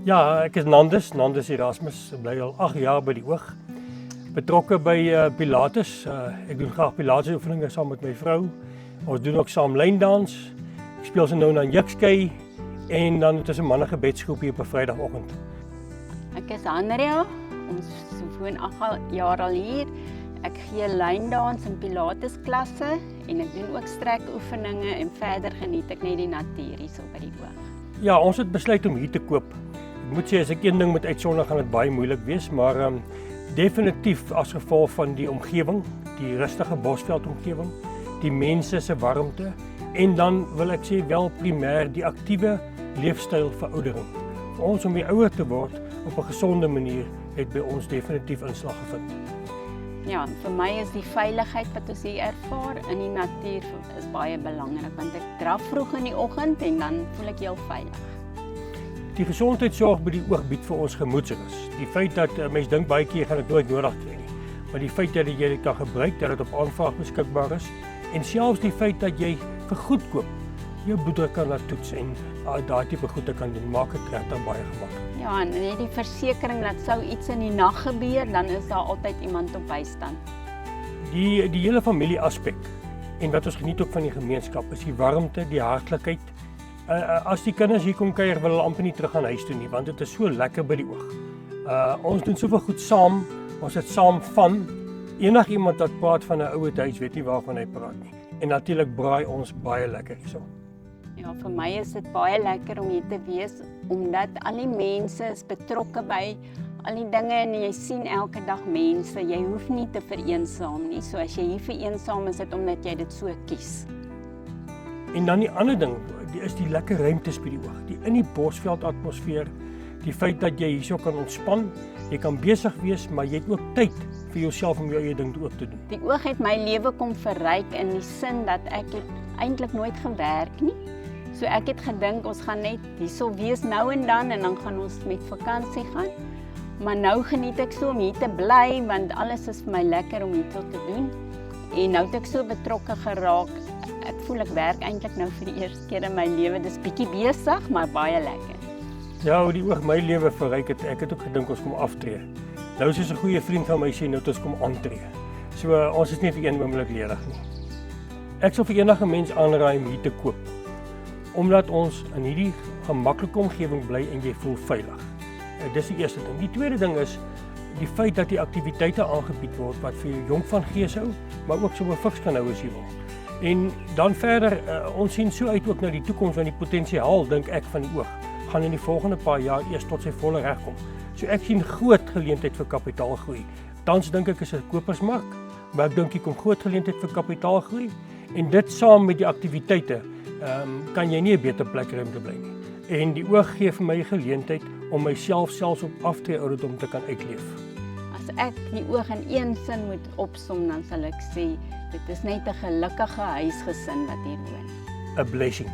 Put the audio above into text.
Ja, ek is Nandus Erasmus, bly al 8 jaar by die Oog. Betrokke by Pilates. Ek doen graag Pilates oefeninge saam met my vrou. Ons doen ook saam lyndans. Ek speel se nou na jukskei en dan het ons 'n manne gebedsgroep hier op 'n Vrydagoggend. Ek is Andrea, ons woon 8 jaar al hier. Ek gee lyndans en Pilates klasse en ek doen ook strekoefeninge en verder geniet ek net die natuur hier so by die Oog. Ja, ons het besluit om hier te koop. Ek moet sê as ek een ding moet uitsonder gaan dit baie moeilik wees, maar definitief as gevolg van die omgewing, die rustige Bosveld omgewing, die mense se warmte en dan wil ek sê wel primêr die aktiewe leefstyl veroudering. Vir ons om weer ouer te word op 'n gesonde manier het by ons definitief inslag gevind. Ja, vir my is die veiligheid wat ons hier ervaar in die natuur is baie belangrik want ek draf vroeg in die oggend en dan voel ek heel veilig. Die gesondheidsorg by die Oog bied vir ons gemoedsrus. Die feit dat mense dink baie keer gaan dit nooit nodig kry nie, maar die feit dat jy dit kan gebruik, dat dit op aanvraag beskikbaar is en selfs die feit dat jy vir goedkoop jou bloeddruk kan laat toets en daai tipe goede kan doen, maak dit regtig baie gemaklik. Ja, en net die versekering dat sou iets in die nag gebeur, dan is daar altyd iemand op bystand. Die hele familie aspek en wat ons geniet ook van die gemeenskap is die warmte, die hartlikheid. As die kinders hier kom kuier, wil hulle amper nie terug gaan huis toe nie, want dit is so lekker by die Oog. Ons doen soveel goed saam, ons het saam van. Enigiemand wat praat van 'n ouer huis weet nie waarvan hy praat nie. En natuurlik braai ons baie lekker hierso. Ja, vir my is dit baie lekker om hier te wees, omdat al die mense is betrokke by al die dinge en jy sien elke dag mense. Jy hoef nie te vereensaam nie. So as jy hier vereensaam is dit omdat jy dit so kies. En dan die ander ding, is die lekker ruimtes by die Oog. Die in die Bosveld atmosfeer, die feit dat jy hierso kan ontspan, jy kan besig wees, maar jy het ook tyd vir jouself om jou eie ding ook te doen. Die Oog het my lewe kom verryk in die sin dat ek het eintlik nooit gewerk nie. So ek het gedink ons gaan net hierso wees nou en dan gaan ons met vakansie gaan. Maar nou geniet ek so om hier te bly want alles is vir my lekker om hier te doen. En nou het ek so betrokke geraak. Ek voel ek werk eintlik nou vir die eerste keer in my lewe. Dis bietjie besig, maar baie lekker. Ja, hoe die Oog my lewe verryk het, ek het ook gedink ons kom aftree. Nou soos 'n goeie vriend van my sê, nou het ons kom aantree. So ons is nie vir een oomblik ledig nie. Ek sal vir enige mens aanraai om hier te koop, omdat ons in hierdie gemaklike omgewing bly en jy voel veilig. Dis die eerste ding. Die tweede ding is die feit dat die aktiwiteite aangebied word wat vir jou jonk van gees hou, maar ook so fiks kan hou as jy wil. En dan verder, ons sien so uit ook na die toekoms en die potensiaal, dink ek, van die Oog gaan in die volgende paar jaar eers tot sy volle reg kom. So ek sien groot geleentheid vir kapitaalgroei. Tans dink ek is 'n kopersmark, maar ek dink hier kom groot geleentheid vir kapitaalgroei en dit saam met die aktiwiteite kan jy nie 'n beter plek hê om te bly nie. En die Oog gee vir my die geleentheid om myself selfs op aftree ouderdom te kan uitleef. As ek die Oog in een sin moet opsom, dan sal ek sê dit is net 'n gelukkige huisgesin wat hier woon. A blessing.